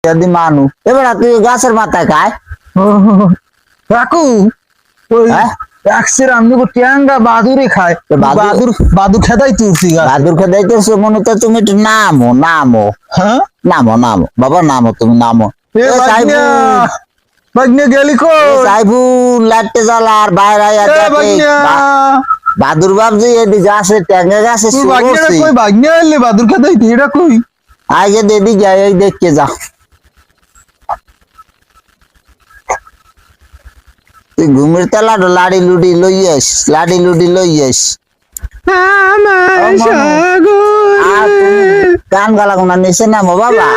যদি মানু এবার তুই গাছের মাথায় খায় কাকু ওই হ্যাঁ? একসের আমি ট্যাঙ্গা বাদুরে খায় বাদুর বাদুর খেদাই তুলছি গাছ বাদুর খেদাইতেছো মনে তো তুমি একটু নামো নামো হ্যাঁ নামো নামো বাবা নামো তুমি নামো এ এ বাগনিয়া বাগনিয়া গেলি কো সাইবু লাইটে জ্বালা আর বাইরে আইয়া এ দেখে বাগনিয়া বাদুর বাবজি এদি গাছে ট্যাঙ্গে গাছে তুই বাগনিয়া কই বাগনিয়া এলে বাদুর খেদাই এটা কই আগে দেদি যাই এই দেখকে যা তুই ঘুমের তেলা লাড়ি লুডি লইয়াস লাড়ি লুডি লইয়াস আমার সাগর আর তুমি গান গালা কোনা নিচে নামো বাবা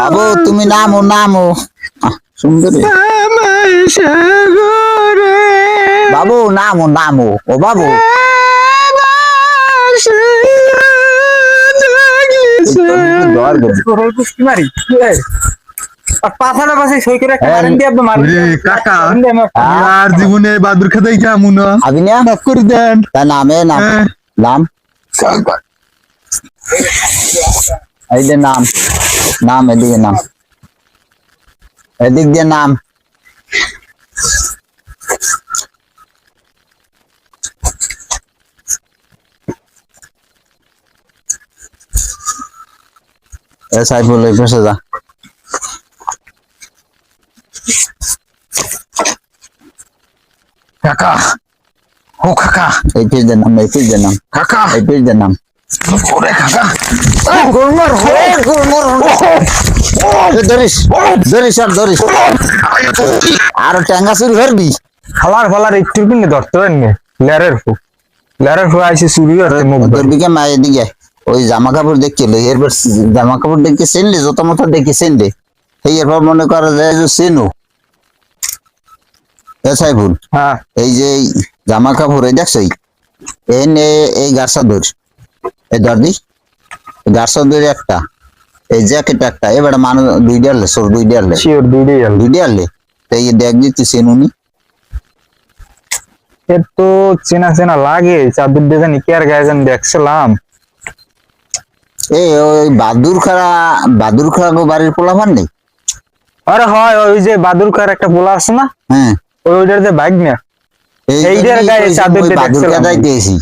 বাবু তুমি নামো নামো সুন্দরী বাবু নামো নামো ও বাবু পাথাটা পাশে সই করে কারেন্ট দিয়ে আপনি মারেন কাকা আর জীবনে বাদুর খেদাই কেমন আবি না মাফ করে দেন তার নামে নাম নাম এই যে নাম নাম এদিকে নাম এদিক দিয়ে নাম এ সাইফুল এই পাশে যা কাকা ও কাকা এই পেজ এর নাম এই পেজ এর নাম কাকা এই পেজ এর নাম ওরে কাকা ধরিস ধরিস আর ধরিস আর ট্যাঙ্গা চুরি করবি খালার ফালার একটু কিনে ধরতে পারেন লেরের ফু আইসে চুরি করতে মুখ ধরবি কে মায়ের দিকে ওই জামা কাপড় দেখছিল এরপর জামা কাপড় দেখে চেনলে যত মতো দেখে চেনলে এই এরপর মনে করা যায় যে চেনো এ সাইফুল হ্যাঁ এই যে জামা কাপড় এই দেখছো এই গাছা ধর এই ধর দি গাছা ধরে একটা এই জ্যাকেট একটা এবার মানুষ দুই ডালে সর দুই ডালে শিওর দুইটাই গেল দুই ডালে এই দেখ দি তুই চেনুনি এর তো চেনা চেনা লাগে চাদর দিয়ে জানি কে আর গায়ে জানি দেখছিলাম এই ওই বাদুর খাড়া গো বাড়ির পোলাপান নেই আরে হয় ওই যে বাদুরকার একটা পোলা আছে না হ্যাঁ ওইটার যে বাইক না এইটার গায়ে চাদর দিয়ে বাদুর দেখছিলাম। খাদাই দিয়েছি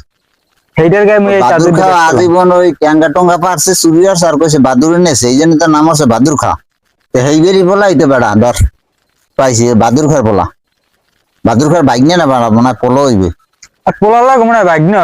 সেইটার গায়ে মুই এই চাদর বাদুর দিয়ে খাওয়া দেখছিলাম। আজীবন ওই ট্যাঙ্গা টঙ্গা পারছে চুরি আর সার কইছে বাদুর এনেছে এই জন্য তার নাম আছে বাদুর খা তো হেইবেরি বলা হইতে বেড়া ধর পাইছি বাদুর খার বলা বাদুর খার বাইক নিয়ে না বেড়া মনে হয় পোলো হইবে আর পোলা লাগে মনে হয় বাইক না